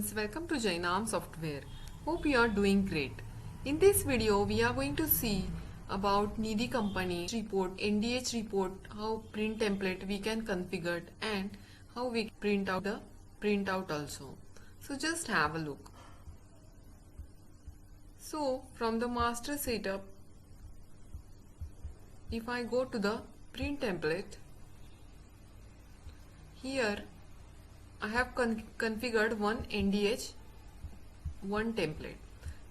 friends, welcome to Jainam Software. Hope you are doing great. In this video, we are going to see about Nidhi Company report, NDH report, how print template we can configure and how we print out the printout also. So just have a look. So from the master setup, if I go to the print template, here I have configured one NDH-1 template.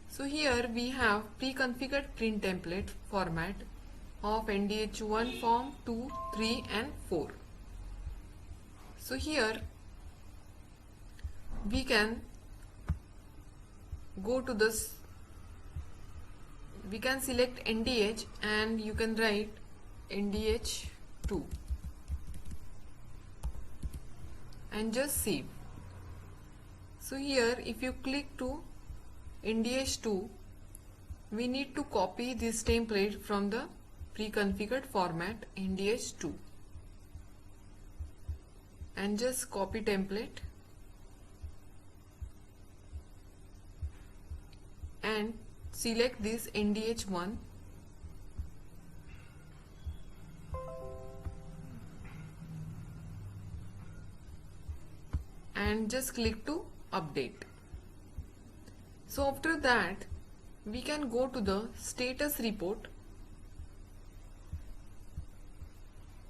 So here we have pre-configured print template format of NDH-1 form 2, 3 and 4. So here we can go to this, we can select NDH and you can write NDH2 and just save. So here if you click to NDH2, we need to copy this template from the pre-configured format NDH2 and just copy template and select this NDH1 and just click to update. So after that we can go to the status report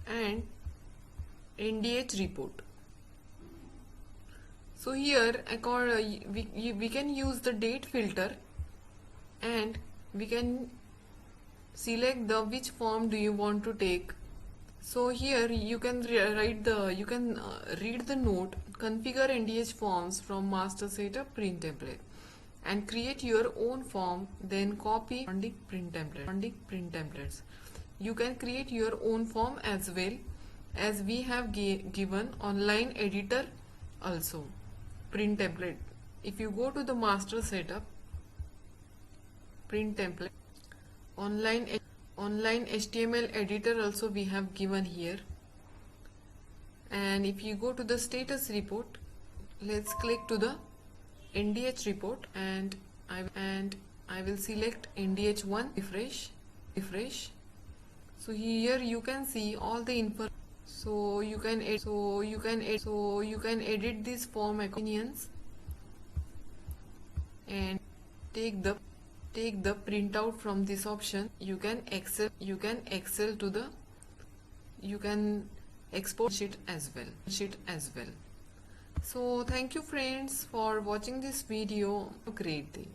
and NDH report. So here we can use the date filter and we can select the which form do you want to take. So here you can read the note, configure NDH forms from master setup print template and create your own form, then copy print templates. You can create your own form as well, as we have given online editor also print template. If you go to the master setup print template, online HTML editor also we have given here. And if you go to the status report, let's click to the NDH report and I will select NDH1, refresh. So here you can see all the info. So you can edit this form opinions and take the printout from this option. You can export sheet as well. So thank you friends for watching this video. Have a great day.